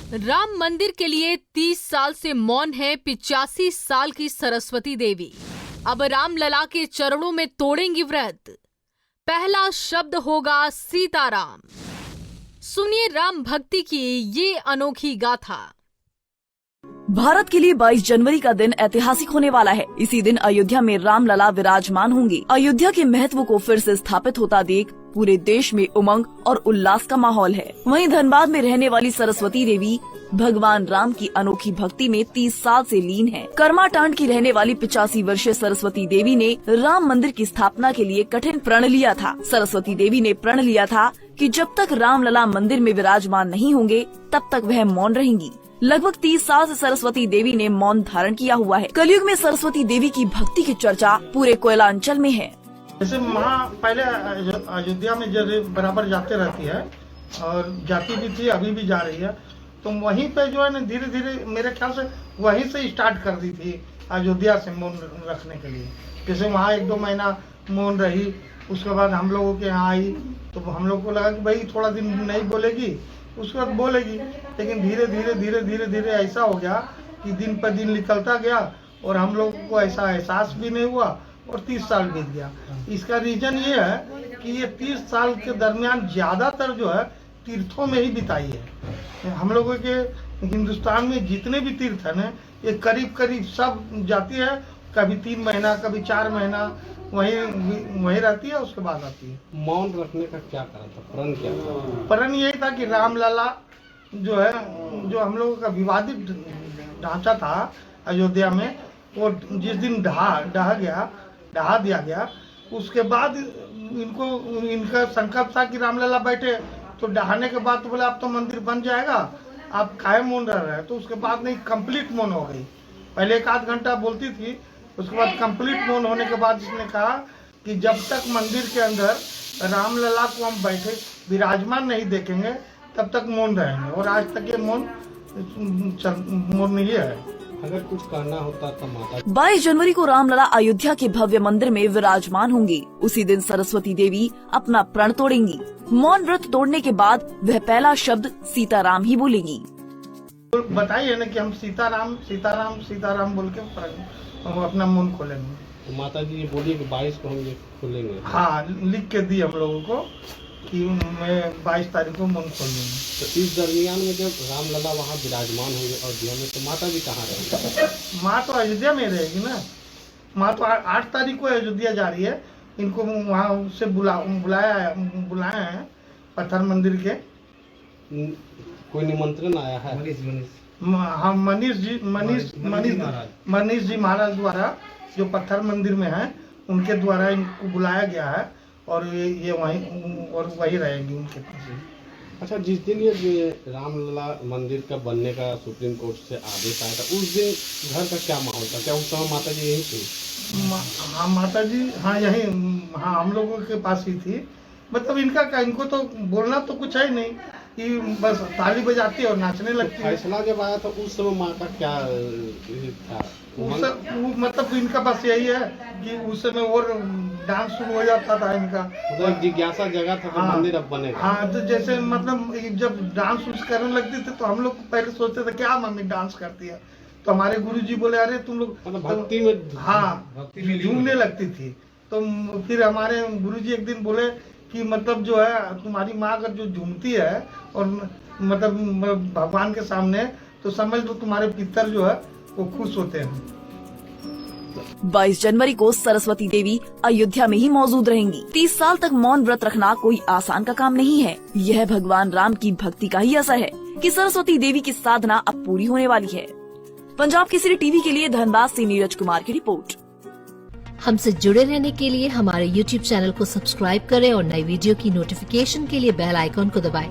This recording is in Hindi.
राम मंदिर के लिए 30 साल से मौन है 85 साल की सरस्वती देवी। अब रामलला के चरणों में तोड़ेंगी व्रत। पहला शब्द होगा सीताराम। सुनिए राम भक्ति की ये अनोखी गाथा। भारत के लिए 22 जनवरी का दिन ऐतिहासिक होने वाला है। इसी दिन अयोध्या में रामलला विराजमान होंगे। अयोध्या के महत्व को फिर से स्थापित होता देख पूरे देश में उमंग और उल्लास का माहौल है। वहीं धनबाद में रहने वाली सरस्वती देवी भगवान राम की अनोखी भक्ति में 30 साल से लीन है। कर्माटांड की रहने वाली 85 वर्षीय सरस्वती देवी ने राम मंदिर की स्थापना के लिए कठिन प्रण लिया था। सरस्वती देवी ने प्रण लिया था कि जब तक रामलला मंदिर में विराजमान नहीं होंगे तब तक वह मौन रहेंगी। लगभग 30 साल से सरस्वती देवी ने मौन धारण किया हुआ है। कलयुग में सरस्वती देवी की भक्ति की चर्चा पूरे कोयलांचल में है। जैसे माँ पहले अयोध्या में बराबर जाते रहती है और जाती भी थी, अभी भी जा रही है। तो वहीं पे जो है ना धीरे धीरे मेरे ख्याल से वहीं से स्टार्ट कर दी थी अयोध्या से मौन रखने के लिए। जैसे वहाँ 1-2 महीना मौन रही, उसके बाद हम लोगों के यहाँ आई तो हम लोग को लगा कि भाई थोड़ा दिन नहीं बोलेगी, उसके बाद बोलेगी। लेकिन धीरे धीरे ऐसा हो गया कि दिन पर दिन निकलता गया और हम लोगों को ऐसा एहसास भी नहीं हुआ और 30 साल बीत गया। इसका रीजन ये है कि ये 30 साल के दरमियान ज्यादातर जो है तीर्थों में ही बिताई है। हम लोगों के हिंदुस्तान में जितने भी तीर्थ है ना, ये करीब सब जाती है। कभी 3 महीना, कभी 4 महीना वहीं रहती है, उसके बाद आती है। मौन रखने का क्या कारण था? प्रण क्या था? प्रण यही था कि रामलला जो है, जो हम लोगों का विवादित ढांचा था अयोध्या में, वो जिस दिन ढहा दिया गया, उसके बाद इनका संकल्प था कि रामलला बैठे। तो ढहाने के बाद तो बोले अब तो मंदिर बन जाएगा, आप काहे मौन रह रहे हैं। तो उसके बाद नहीं, कंप्लीट मौन हो गई। पहले 1-8 घंटा बोलती थी, उसके बाद कंप्लीट मौन होने के बाद इसने कहा कि जब तक मंदिर के अंदर रामलला को हम बैठे विराजमान नहीं देखेंगे तब तक मौन रहेंगे। और आज तक ये मौन ही है। अगर कुछ करना होता तो माता 22 जनवरी को रामलला अयोध्या के भव्य मंदिर में विराजमान होंगी। उसी दिन सरस्वती देवी अपना प्रण तोड़ेंगी। मौन व्रत तोड़ने के बाद वह पहला शब्द सीताराम ही बोलेंगी। तो बताइए ना कि हम सीताराम बोल के अपना मुंह खोलेंगे। तो माता जी ये बोलिए कि 22 को हम ये खोलेंगे। हाँ, लिख के दी हम लोगों को कि मैं 22 तारीख को मुंह खोल लूंगी। तो इस दरमियान में जब रामलला वहाँ विराजमान होंगे अयोध्या में, तो माता जी कहाँ रहेंगी? माँ तो अयोध्या में रहेगी ना। माँ तो 8 तारीख को अयोध्या जा रही है। इनको वहाँ से बुलाया है पत्थर मंदिर के। कोई निमंत्रण आया है? हाँ, मनीष जी महाराज द्वारा, जो पत्थर मंदिर में है, उनके द्वारा इनको बुलाया गया है और ये वही रहेंगी उनके पास। अच्छा, जिस दिन ये रामलला मंदिर का बनने का सुप्रीम कोर्ट से आदेश आया था, उस दिन घर का क्या माहौल था? क्या उस समय माता जी यही थी? हाँ, माता जी हाँ यही, हाँ हम लोगों के पास ही थी। मतलब इनको तो बोलना तो कुछ है नहीं कि बस ताली बजाती और नाचने लगती है। फैसला जब आया था उस समय माँ का क्या था? मतलब इनका बस यही है कि उस समय और डांस शुरू हो जाता था इनका। मतलब जिज्ञासा जगह था कि मंदिर अब बनेगा। हाँ, तो जैसे मतलब जब डांस करने लगती थी तो हम लोग पहले सोचते थे क्या मम्मी डांस करती है। तो हमारे गुरुजी बोले अरे तुम लोग मतलब भक्ति में, हाँ, झूमने लगती थी। तो फिर हमारे गुरुजी एक दिन बोले कि मतलब जो है तुम्हारी माँ अगर जो झूमती है और मतलब भगवान के सामने, तो समझ लो तुम्हारे पितर जो है वो खुश होते हैं। 22 जनवरी को सरस्वती देवी अयोध्या में ही मौजूद रहेंगी। 30 साल तक मौन व्रत रखना कोई आसान का काम नहीं है। यह भगवान राम की भक्ति का ही असर है कि सरस्वती देवी की साधना अब पूरी होने वाली है। पंजाब केसरी टीवी के लिए धनबाद से नीरज कुमार की रिपोर्ट। हमसे जुड़े रहने के लिए हमारे YouTube चैनल को सब्सक्राइब करें और नई वीडियो की नोटिफिकेशन के लिए बेल आइकॉन को दबाएं।